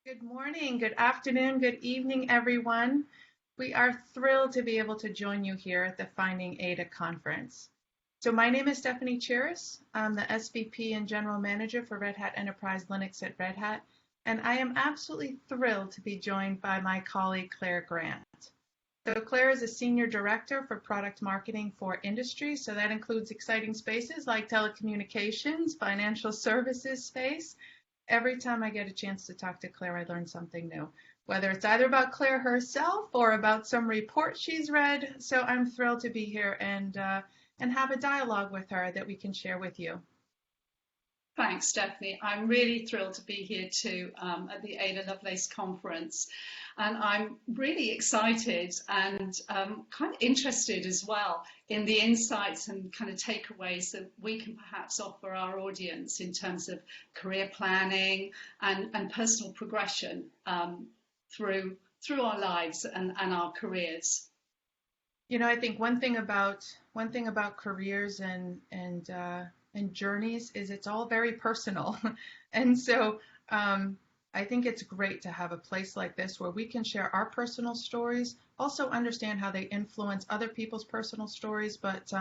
Good morning, good afternoon, good evening, everyone. We are thrilled to be able to join you here at the Finding Ada conference. So my name is Stefanie Chiras. I'm the SVP and General Manager for Red Hat Enterprise Linux at Red Hat, and I am absolutely thrilled to be joined by my colleague Clare Grant. So Clare is a Senior Director for Product Marketing for Industry, so that includes exciting spaces like telecommunications, financial services space. Every time I get a chance to talk to Clare, I learn something new, whether it's either about Clare herself or about some report she's read. So I'm thrilled to be here and have a dialogue with her that we can share with you. Thanks, Stefanie. I'm really thrilled to be here too at the Ada Lovelace conference. And I'm really excited and kind of interested as well in the insights and kind of takeaways that we can perhaps offer our audience in terms of career planning and personal progression through our lives and our careers. You know, I think one thing about careers and journeys is it's all very personal. And so I think it's great to have a place like this where we can share our personal stories, also understand how they influence other people's personal stories, but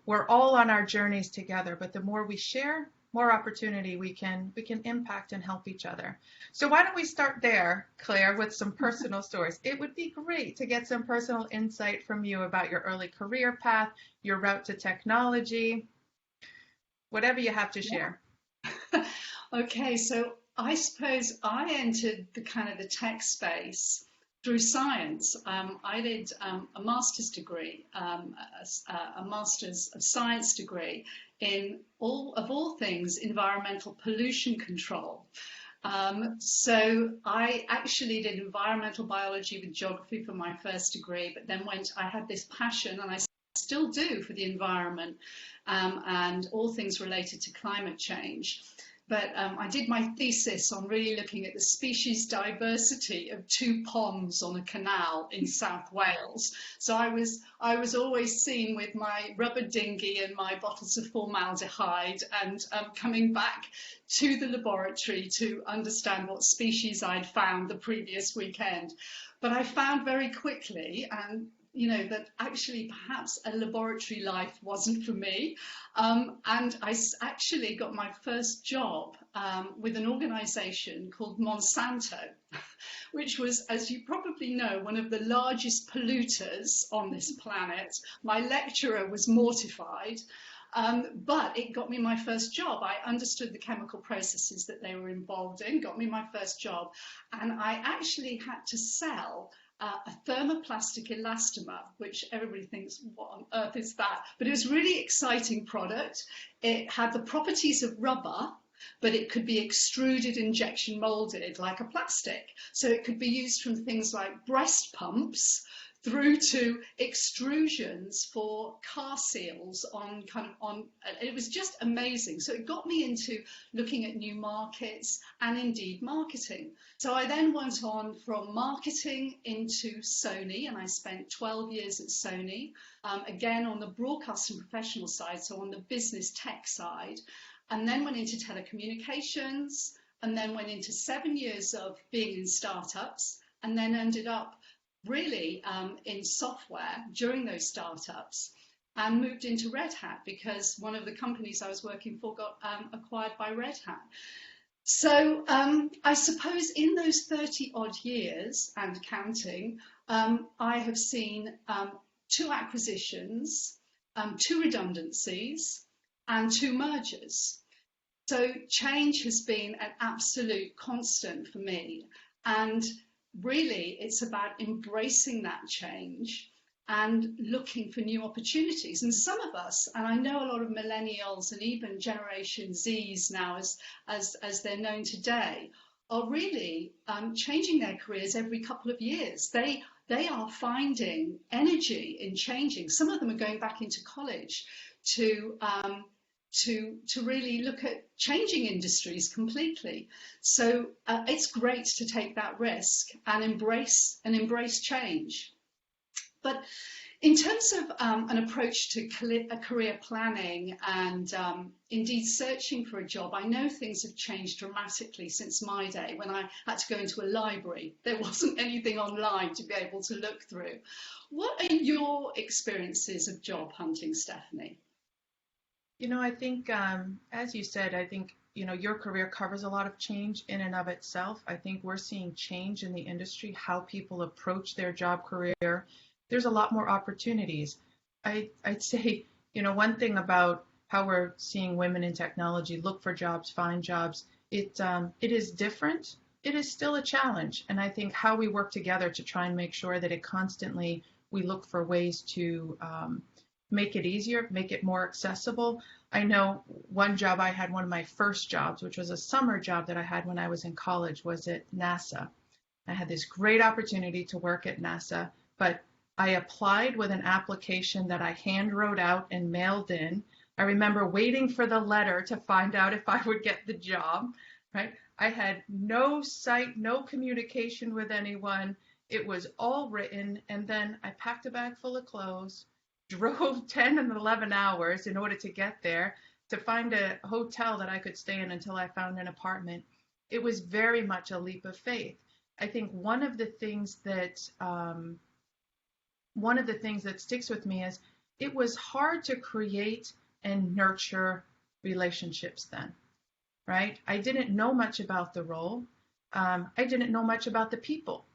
we're all on our journeys together. But the more we share, more opportunity we can impact and help each other. So why don't we start there, Clare, with some personal stories. It would be great to get some personal insight from you about your early career path, your route to technology, whatever you have to share. Okay, so I suppose I entered the tech space through science. I did a master's degree, a master's of science degree in all things environmental pollution control. So I actually did environmental biology with geography for my first degree, but then I had this passion, and I still do, for the environment and all things related to climate change. But I did my thesis on really looking at the species diversity of two ponds on a canal in South Wales. So I was always seen with my rubber dinghy and my bottles of formaldehyde and coming back to the laboratory to understand what species I'd found the previous weekend. But I found very quickly, that actually perhaps a laboratory life wasn't for me. And I actually got my first job with an organization called Monsanto, which was, as you probably know, one of the largest polluters on this planet. My lecturer was mortified. But it got me my first job. I understood the chemical processes that they were involved in, got me my first job. And I actually had to sell a thermoplastic elastomer, which everybody thinks, what on earth is that? But it was a really exciting product. It had the properties of rubber, but it could be extruded, injection molded like a plastic. So it could be used from things like breast pumps through to extrusions for car seals it was just amazing. So it got me into looking at new markets and indeed marketing. So I then went on from marketing into Sony, and I spent 12 years at Sony, again on the broadcast and professional side, so on the business tech side, and then went into telecommunications, and then went into 7 years of being in startups, and then ended up really in software during those startups, and moved into Red Hat because one of the companies I was working for got acquired by Red Hat. So I suppose in those 30 odd years and counting, I have seen 2 acquisitions, 2 redundancies, and 2 mergers. So change has been an absolute constant for me. And really, it's about embracing that change and looking for new opportunities. And some of us, and I know a lot of millennials and even Generation Zs now, as they're known today, are really changing their careers every couple of years. They are finding energy in changing. Some of them are going back into college to really look at changing industries completely. So it's great to take that risk and embrace change. But In terms of an approach to career planning and indeed searching for a job, I know things have changed dramatically since my day when I had to go into a library. There wasn't anything online to be able to look through. What are your experiences of job hunting, Stefanie? I think, as you said, I think, your career covers a lot of change in and of itself. I think we're seeing change in the industry, how people approach their job career. There's a lot more opportunities. I'd say, one thing about how we're seeing women in technology look for jobs, find jobs, it is different. It is still a challenge. And I think how we work together to try and make sure that it constantly, we look for ways to make it easier, make it more accessible. I know one job I had, one of my first jobs, which was a summer job that I had when I was in college, was at NASA. I had this great opportunity to work at NASA, but I applied with an application that I hand wrote out and mailed in. I remember waiting for the letter to find out if I would get the job, right? I had no sight, no communication with anyone. It was all written, and then I packed a bag full of clothes, drove 10 and 11 hours in order to get there, to find a hotel that I could stay in until I found an apartment. It was very much a leap of faith. I think one of the things that sticks with me is it was hard to create and nurture relationships then, right? I didn't know much about the role. I didn't know much about the people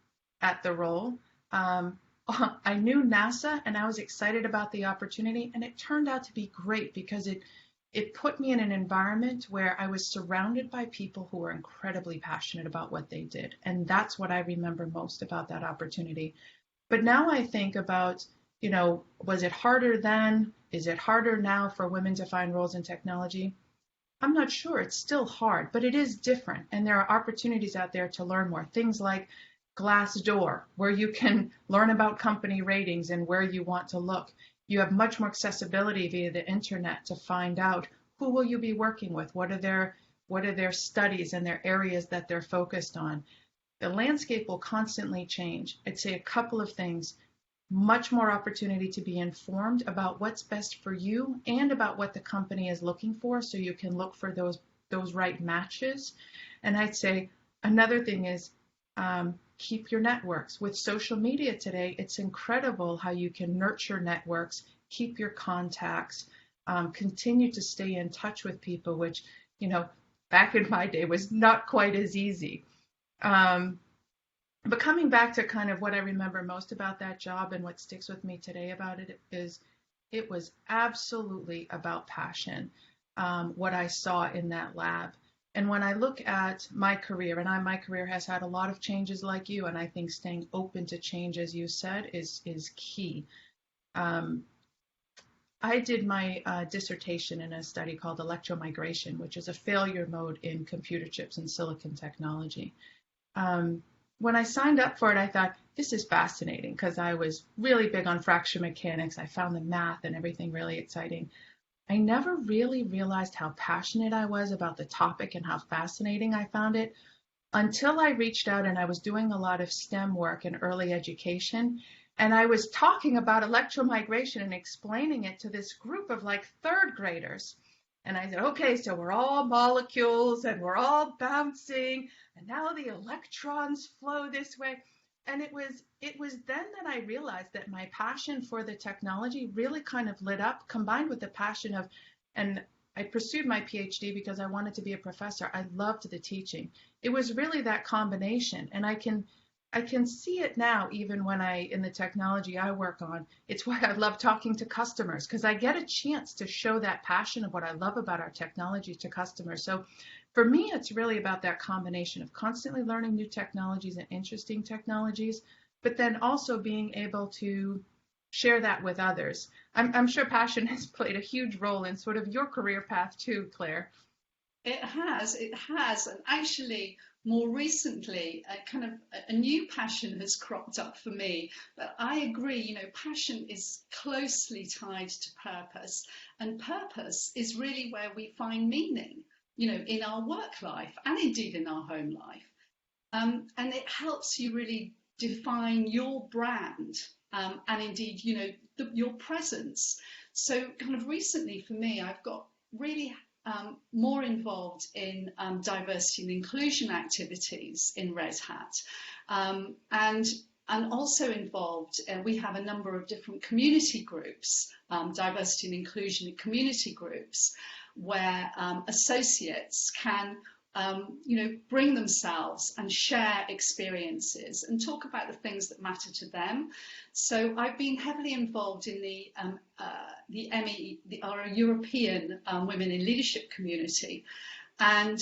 at the role. I knew NASA and I was excited about the opportunity, and it turned out to be great because it put me in an environment where I was surrounded by people who were incredibly passionate about what they did. And that's what I remember most about that opportunity. But now I think about, was it harder then? Is it harder now for women to find roles in technology? I'm not sure. It's still hard, but it is different. And there are opportunities out there to learn more. Things like Glassdoor, where you can learn about company ratings and where you want to look. You have much more accessibility via the internet to find out who will you be working with, what are their studies and their areas that they're focused on. The landscape will constantly change. I'd say a couple of things. Much more opportunity to be informed about what's best for you and about what the company is looking for, so you can look for those right matches. And I'd say another thing is keep your networks. With social media today, it's incredible how you can nurture networks, keep your contacts, continue to stay in touch with people, which, back in my day was not quite as easy. But coming back to kind of what I remember most about that job and what sticks with me today about it is it was absolutely about passion, what I saw in that lab. And when I look at my career, and my career has had a lot of changes like you, and I think staying open to change, as you said, is key. I did my dissertation in a study called electromigration, which is a failure mode in computer chips and silicon technology. When I signed up for it, I thought, this is fascinating, because I was really big on fracture mechanics. I found the math and everything really exciting. I never really realized how passionate I was about the topic and how fascinating I found it until I reached out, and I was doing a lot of STEM work in early education. And I was talking about electromigration and explaining it to this group of like third graders. And I said, okay, so we're all molecules and we're all bouncing, and now the electrons flow this way. And it was then that I realized that my passion for the technology really kind of lit up, combined with the passion of, and I pursued my PhD because I wanted to be a professor. I loved the teaching. It was really that combination. And I can see it now, even when in the technology I work on. It's why I love talking to customers, because I get a chance to show that passion of what I love about our technology to customers. So for me, it's really about that combination of constantly learning new technologies and interesting technologies, but then also being able to share that with others. I'm sure passion has played a huge role in sort of your career path too, Claire. It has. And actually, more recently, a new passion has cropped up for me. But I agree, passion is closely tied to purpose. And purpose is really where we find meaning, in our work life and indeed in our home life. And it helps you really define your brand and indeed, your presence. So kind of recently for me, I've got really more involved in diversity and inclusion activities in Red Hat, and also involved, we have a number of different community groups, diversity and inclusion community groups, where associates can bring themselves and share experiences and talk about the things that matter to them. So I've been heavily involved in the ME, our European Women in Leadership community, and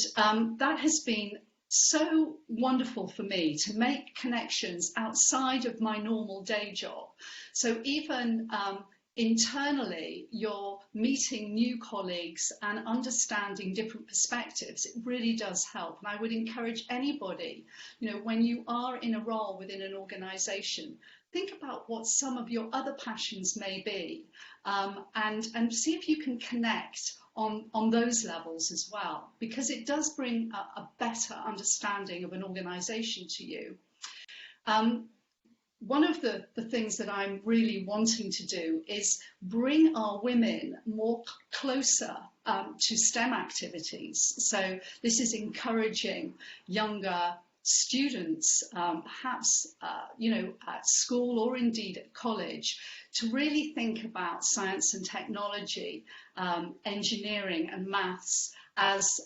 that has been so wonderful for me to make connections outside of my normal day job. So even internally, you're meeting new colleagues and understanding different perspectives. It really does help. And I would encourage anybody, when you are in a role within an organization, think about what some of your other passions may be, and see if you can connect on those levels as well, because it does bring a better understanding of an organization to you. One of the things that I'm really wanting to do is bring our women more closer to STEM activities. So this is encouraging younger students, perhaps at school or indeed at college, to really think about science and technology, engineering and maths as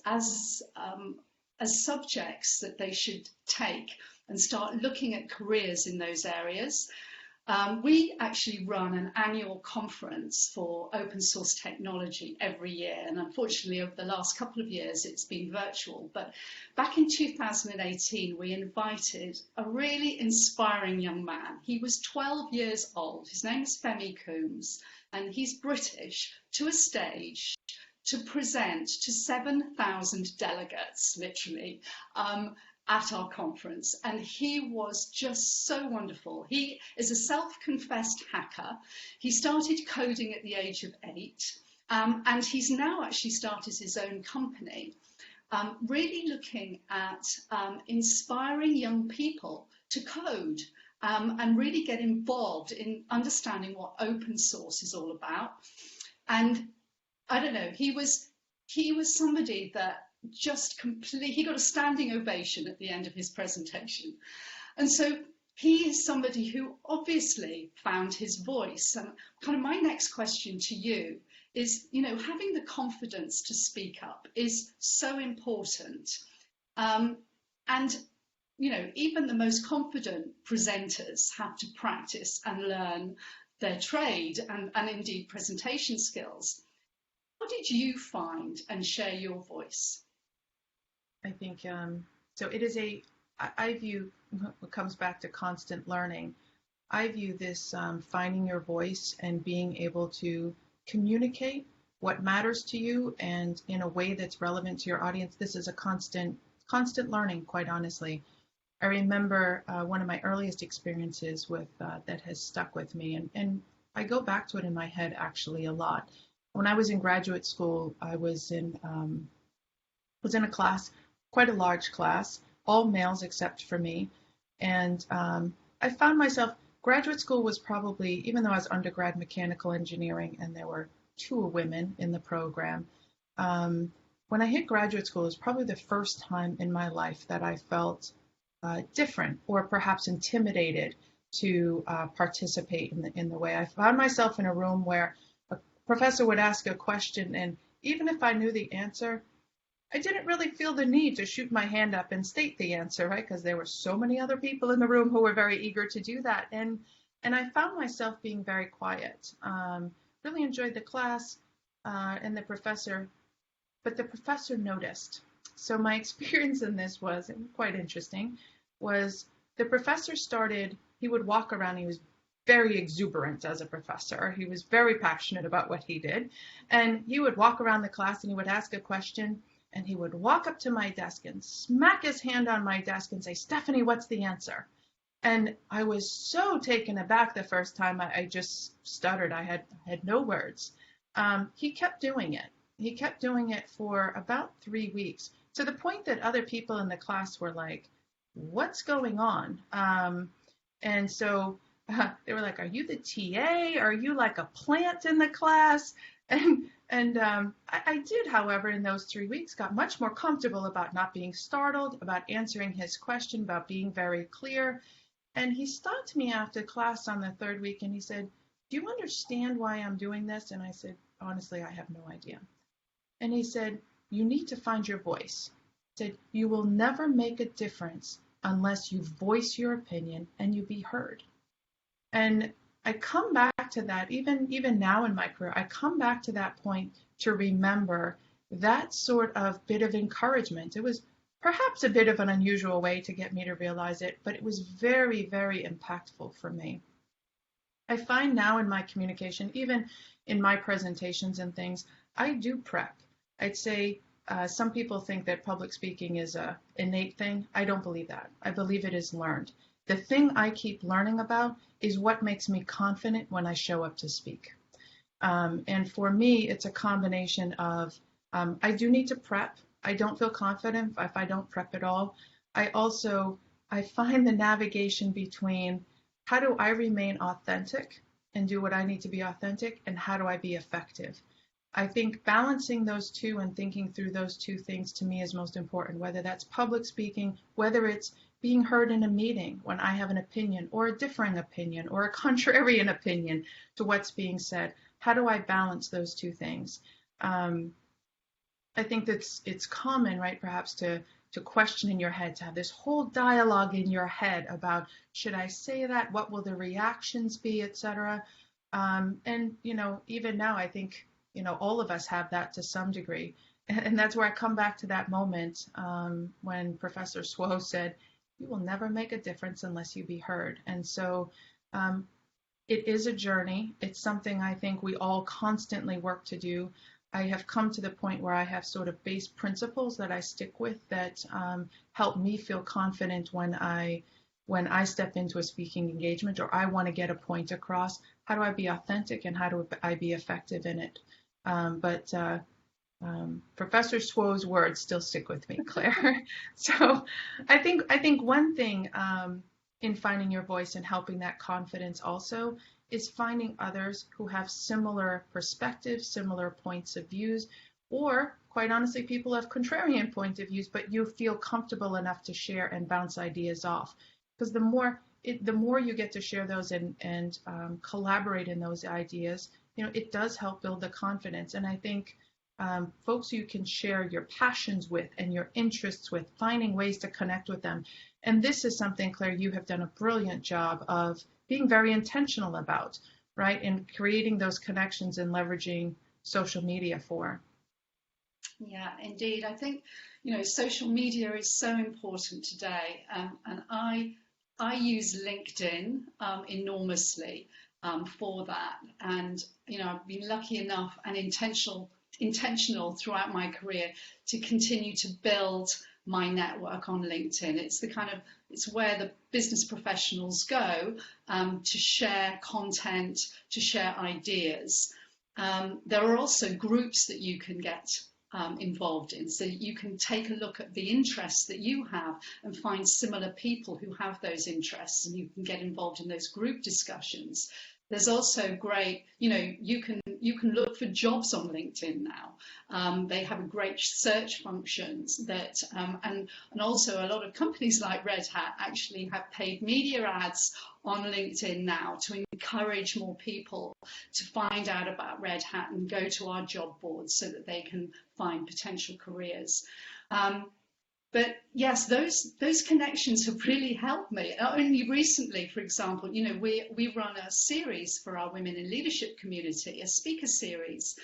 subjects that they should take and start looking at careers in those areas. We actually run an annual conference for open source technology every year, and unfortunately over the last couple of years it's been virtual, but back in 2018 we invited a really inspiring young man. He was 12 years old, his name is Femi Coombs, and he's British, to a stage to present to 7,000 delegates, literally, at our conference, and he was just so wonderful. He is a self-confessed hacker. He started coding at the age of 8, and he's now actually started his own company, really looking at inspiring young people to code, and really get involved in understanding what open source is all about. And I don't know, he was somebody that he got a standing ovation at the end of his presentation. And so he is somebody who obviously found his voice. And kind of my next question to you is, having the confidence to speak up is so important. And, even the most confident presenters have to practice and learn their trade and indeed presentation skills. How did you find and share your voice? I think so. It is I view what comes back to constant learning. I view this finding your voice and being able to communicate what matters to you and in a way that's relevant to your audience. This is a constant learning, quite honestly. I remember one of my earliest experiences with that has stuck with me, and I go back to it in my head actually a lot. When I was in graduate school, I was in a class, quite a large class, all males except for me. And I found myself, graduate school was probably, even though I was undergrad mechanical engineering and there were 2 women in the program, when I hit graduate school, it was probably the first time in my life that I felt different or perhaps intimidated to participate in the way. I found myself in a room where a professor would ask a question, and even if I knew the answer, I didn't really feel the need to shoot my hand up and state the answer, right? Because there were so many other people in the room who were very eager to do that. And I found myself being very quiet. Really enjoyed the class and the professor, but the professor noticed. So my experience in this was quite interesting, was the professor he would walk around, he was very exuberant as a professor. He was very passionate about what he did. And he would walk around the class and he would ask a question, and he would walk up to my desk and smack his hand on my desk and say, "Stefanie, what's the answer?" And I was so taken aback the first time, I just stuttered. I had no words. He kept doing it. He kept doing it for about 3 weeks, to the point that other people in the class were like, "What's going on?" And so they were like, "Are you the TA? Are you like a plant in the class?" I did, however, in those 3 weeks, got much more comfortable about not being startled, about answering his question, about being very clear. And he stopped me after class on the third week and he said, "Do you understand why I'm doing this?" And I said, "Honestly, I have no idea." And he said, "You need to find your voice." He said, "You will never make a difference unless you voice your opinion and you be heard." And I come back to that, even now in my career, I come back to that point to remember that sort of bit of encouragement. It was perhaps a bit of an unusual way to get me to realize it, but it was very, very impactful for me. I find now in my communication, even in my presentations and things, I do prep. I'd say some people think that public speaking is a innate thing. I don't believe that. I believe it is learned. The thing I keep learning about is what makes me confident when I show up to speak. And for me, it's a combination of I do need to prep. I don't feel confident if I don't prep at all. I find the navigation between how do I remain authentic and do what I need to be authentic, and how do I be effective? I think balancing those two and thinking through those two things to me is most important, whether that's public speaking, whether it's being heard in a meeting when I have an opinion or a differing opinion or a contrarian opinion to what's being said. How do I balance those two things? I think that's it's common, right, perhaps to question in your head, to have this whole dialogue in your head about should I say that, what will the reactions be, etc. And even now, I think all of us have that to some degree, and that's where I come back to that moment when Professor Swo said, "You will never make a difference unless you be heard." And so it is a journey. It's something I think we all constantly work to do. I have come to the point where I have sort of base principles that I stick with that help me feel confident when I step into a speaking engagement or I want to get a point across. How do I be authentic and how do I be effective in it? But Professor Swo's words still stick with me, Claire. So I think one thing in finding your voice and helping that confidence also is finding others who have similar perspectives, similar points of views, or quite honestly, people have contrarian point of views, but you feel comfortable enough to share and bounce ideas off. Because the more you get to share those and collaborate in those ideas, it does help build the confidence. And I think folks you can share your passions with and your interests with, finding ways to connect with them. And this is something, Claire, you have done a brilliant job of being very intentional about, right? And creating those connections and leveraging social media for. Yeah, indeed. I think, social media is so important today. And I use LinkedIn enormously for that. And, I've been lucky enough and intentional throughout my career to continue to build my network on LinkedIn. It's where the business professionals go to share content, to share ideas. There are also groups that you can get involved in, so you can take a look at the interests that you have and find similar people who have those interests, and you can get involved in those group discussions. There's also great, you can look for jobs on LinkedIn now. They have a great search functions that, and also a lot of companies like Red Hat actually have paid media ads on LinkedIn now to encourage more people to find out about Red Hat and go to our job boards so that they can find potential careers. But yes, those connections have really helped me. Only recently, for example, we run a series for our Women in Leadership community, a speaker series.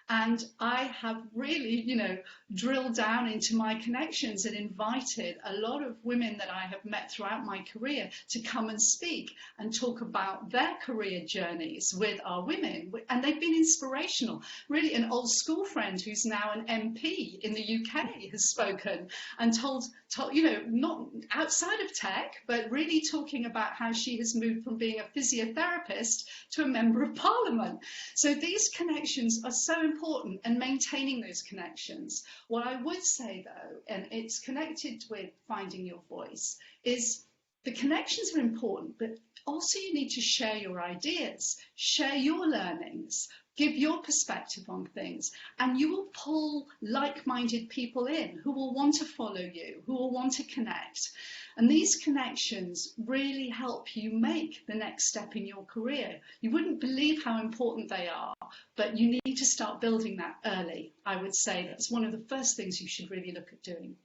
And I have really, drilled down into my connections and invited a lot of women that I have met throughout my career to come and speak and talk about their career journeys with our women. And they've been inspirational. Really, an old school friend who's now an MP in the UK has spoken and told, not outside of tech, but really talking about how she has moved from being a physiotherapist to a member of parliament. So these connections are so important, and maintaining those connections. What I would say though, and it's connected with finding your voice, is the connections are important, but also you need to share your ideas, share your learnings, give your perspective on things, and you will pull like-minded people in who will want to follow you, who will want to connect. And these connections really help you make the next step in your career. You wouldn't believe how important they are, but you need to start building that early. I would say that's one of the first things you should really look at doing.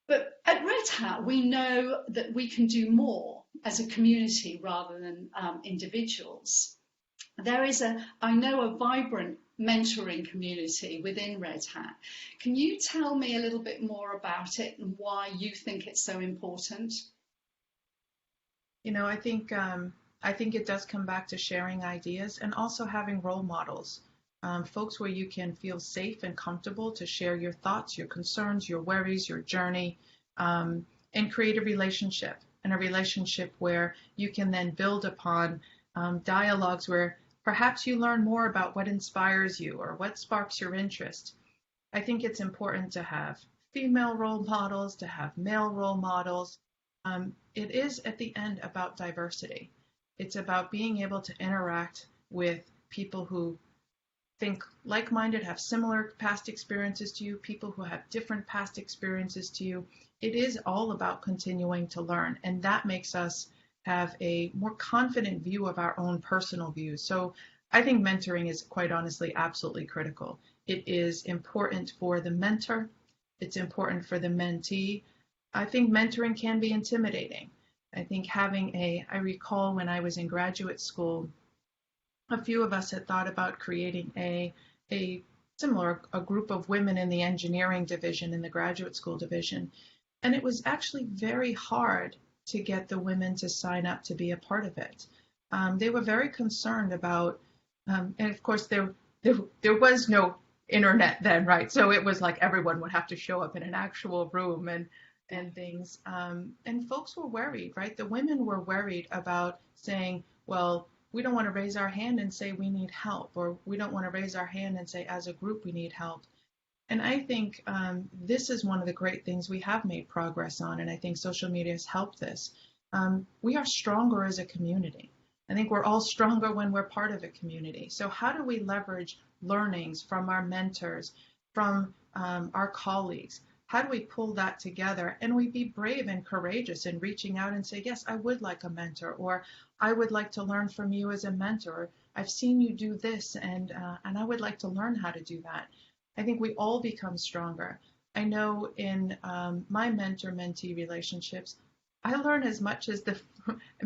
But at Red Hat, we know that we can do more as a community rather than individuals. There is I know a vibrant mentoring community within Red Hat. Can you tell me a little bit more about it and why you think it's so important? You know, I think it does come back to sharing ideas and also having role models, folks where you can feel safe and comfortable to share your thoughts, your concerns, your worries, your journey, and create a relationship, and a relationship where you can then build upon dialogues where perhaps you learn more about what inspires you or what sparks your interest. I think it's important to have female role models, to have male role models. It is at the end about diversity. It's about being able to interact with people who think like-minded, have similar past experiences to you, people who have different past experiences to you. It is all about continuing to learn, and that makes us have a more confident view of our own personal views. So I think mentoring is quite honestly absolutely critical. It is important for the mentor. It's important for the mentee. I think mentoring can be intimidating. I think I recall when I was in graduate school, a few of us had thought about creating a group of women in the engineering division, in the graduate school division. And it was actually very hard to get the women to sign up to be a part of it. They were very concerned about, and of course there was no internet then, right? So it was like everyone would have to show up in an actual room and things. And folks were worried, right? The women were worried about saying, well, we don't want to raise our hand and say we need help, or we don't want to raise our hand and say as a group we need help. And I think this is one of the great things we have made progress on, and I think social media has helped this. We are stronger as a community. I think we're all stronger when we're part of a community. So how do we leverage learnings from our mentors, from our colleagues? How do we pull that together and we be brave and courageous in reaching out and say, yes, I would like a mentor, or I would like to learn from you as a mentor. I've seen you do this, and I would like to learn how to do that. I think we all become stronger. I know in my mentor-mentee relationships, I learn as much as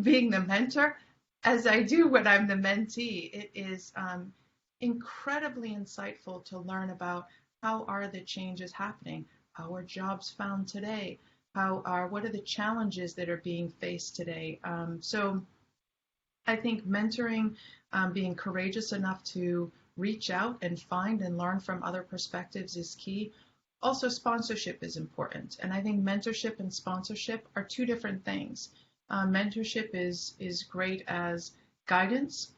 being the mentor as I do when I'm the mentee. It is incredibly insightful to learn about how are the changes happening, how are jobs found today, what are the challenges that are being faced today. So I think mentoring, being courageous enough to reach out and find and learn from other perspectives is key. Also, sponsorship is important. And I think mentorship and sponsorship are two different things. Mentorship is great as guidance,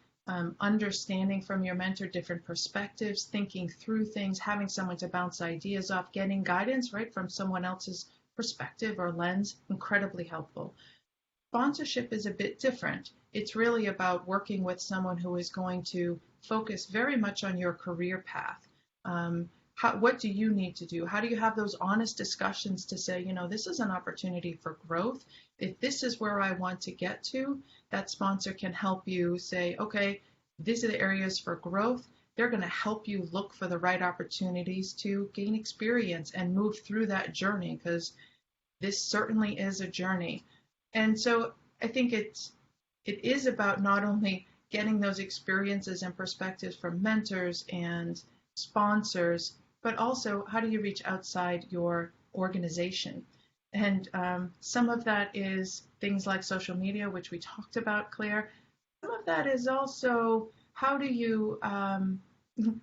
understanding from your mentor different perspectives, thinking through things, having someone to bounce ideas off, getting guidance right from someone else's perspective or lens, incredibly helpful. Sponsorship is a bit different. It's really about working with someone who is going to focus very much on your career path. What do you need to do? How do you have those honest discussions to say, this is an opportunity for growth. If this is where I want to get to, that sponsor can help you say, okay, these are the areas for growth. They're going to help you look for the right opportunities to gain experience and move through that journey, because this certainly is a journey. And so I think it is about not only getting those experiences and perspectives from mentors and sponsors, but also how do you reach outside your organization? And some of that is things like social media, which we talked about, Claire. Some of that is also how do you,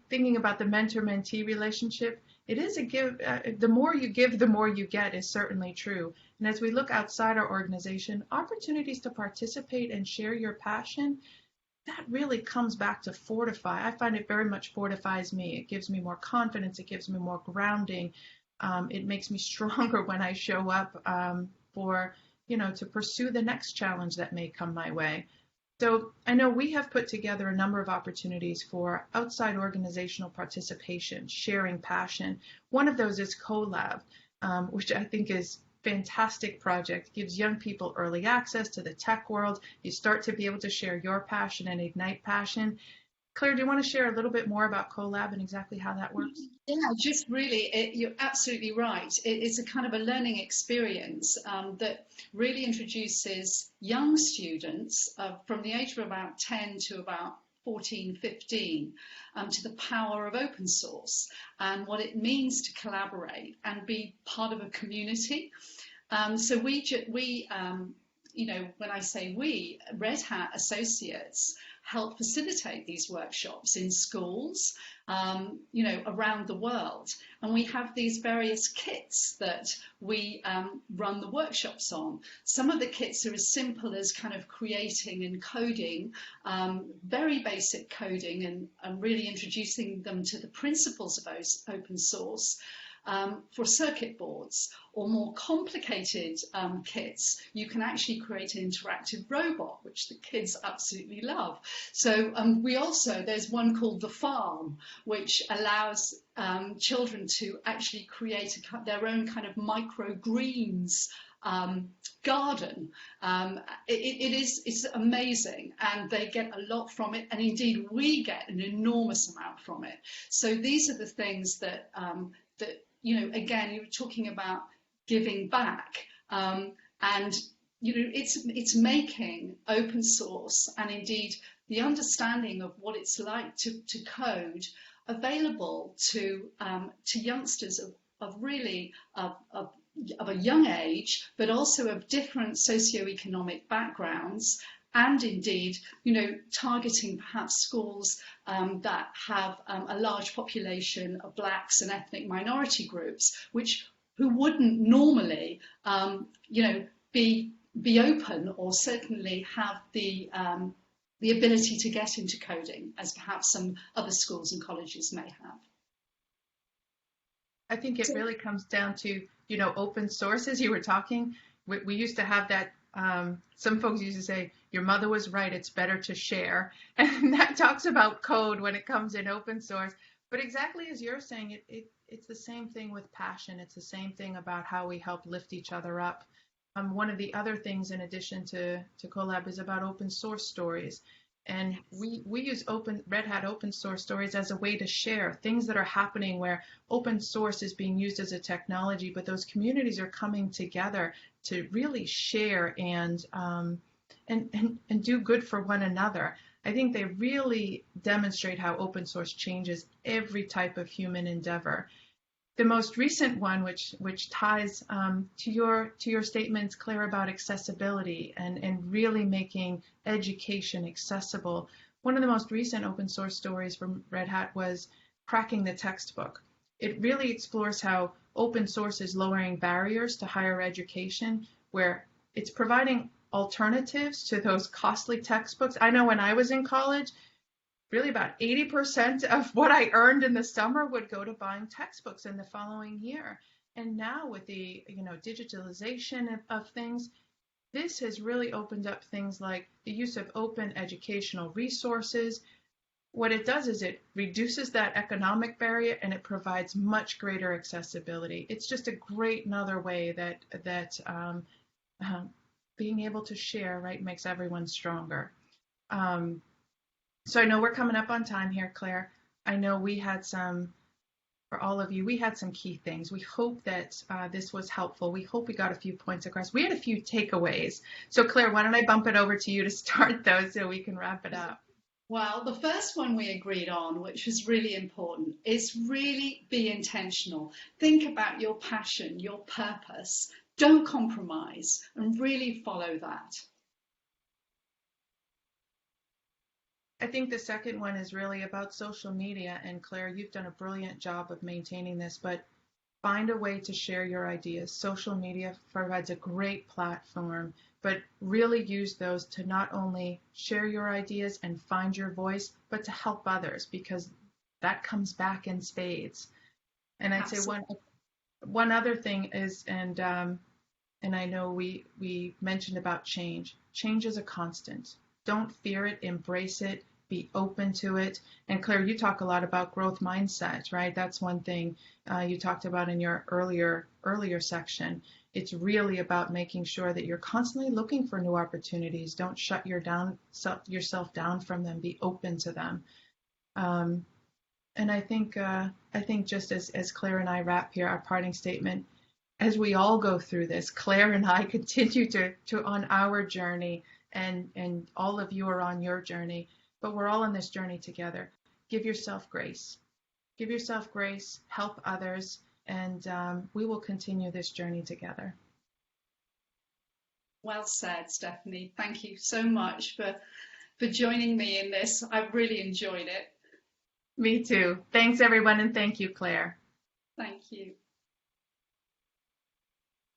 thinking about the mentor-mentee relationship, it is a give, the more you give, the more you get is certainly true. And as we look outside our organization, opportunities to participate and share your passion, that really comes back to fortify. I find it very much fortifies me. It gives me more confidence. It gives me more grounding. It makes me stronger when I show up for to pursue the next challenge that may come my way. So I know we have put together a number of opportunities for outside organizational participation, sharing passion. One of those is CoLab, which I think is fantastic project. Gives young people early access to the tech world. You start to be able to share your passion and ignite passion. Claire, do you want to share a little bit more about CoLab and exactly how that works? Yeah, just really, you're absolutely right. It's a kind of a learning experience that really introduces young students from the age of about 10 to about 14, 15 to the power of open source and what it means to collaborate and be part of a community. So when I say we, Red Hat Associates help facilitate these workshops in schools, around the world. And we have these various kits that we run the workshops on. Some of the kits are as simple as kind of creating and coding, very basic coding and really introducing them to the principles of open source. For circuit boards or more complicated kits, you can actually create an interactive robot, which the kids absolutely love. So there's one called The Farm, which allows children to actually create their own kind of microgreens garden. It's amazing, and they get a lot from it, and indeed we get an enormous amount from it. So these are the things that again, you were talking about giving back, and it's making open source and indeed the understanding of what it's like to code available to youngsters of really of a young age, but also of different socioeconomic backgrounds. And indeed, targeting perhaps schools that have a large population of blacks and ethnic minority groups, who wouldn't normally, be open or certainly have the ability to get into coding, as perhaps some other schools and colleges may have. I think it really comes down to, open source, as you were talking. We used to have that. Some folks used to say, your mother was right, it's better to share. And that talks about code when it comes in open source. But exactly as you're saying, it's the same thing with passion. It's the same thing about how we help lift each other up. One of the other things in addition to CoLab is about open source stories. And we use Red Hat open source stories as a way to share things that are happening where open source is being used as a technology, but those communities are coming together to really share and do good for one another. I think they really demonstrate how open source changes every type of human endeavor. The most recent one, which ties to your statements, Claire, about accessibility and really making education accessible. One of the most recent open source stories from Red Hat was cracking the textbook. It really explores how open source is lowering barriers to higher education, where it's providing alternatives to those costly textbooks. I know when I was in college, really about 80% of what I earned in the summer would go to buying textbooks in the following year. And now with the digitalization of things, this has really opened up things like the use of open educational resources. What it does is it reduces that economic barrier and it provides much greater accessibility. It's just a great another way that being able to share, right, makes everyone stronger. So I know we're coming up on time here, Claire. I know we had for all of you, we had some key things. We hope that this was helpful. We hope we got a few points across. We had a few takeaways. So Claire, why don't I bump it over to you to start those so we can wrap it up? Well, the first one we agreed on, which was really important, is really be intentional. Think about your passion, your purpose. Don't compromise and really follow that. I think the second one is really about social media, and Claire, you've done a brilliant job of maintaining this, but find a way to share your ideas. Social media provides a great platform, but really use those to not only share your ideas and find your voice, but to help others, because that comes back in spades. And I'd say one other thing is, and And I know we mentioned about change. Change is a constant. Don't fear it, embrace it, be open to it. And Claire, you talk a lot about growth mindset, right? That's one thing you talked about in your earlier section. It's really about making sure that you're constantly looking for new opportunities. Don't shut yourself down from them. Be open to them. Um, and I think just as Claire and I wrap here our parting statement, as we all go through this, Claire and I continue to on our journey, and all of you are on your journey, but we're all on this journey together. Give yourself grace. Give yourself grace, help others, and we will continue this journey together. Well said, Stefanie. Thank you so much for joining me in this. I've really enjoyed it. Me too. Thanks, everyone, and thank you, Claire. Thank you.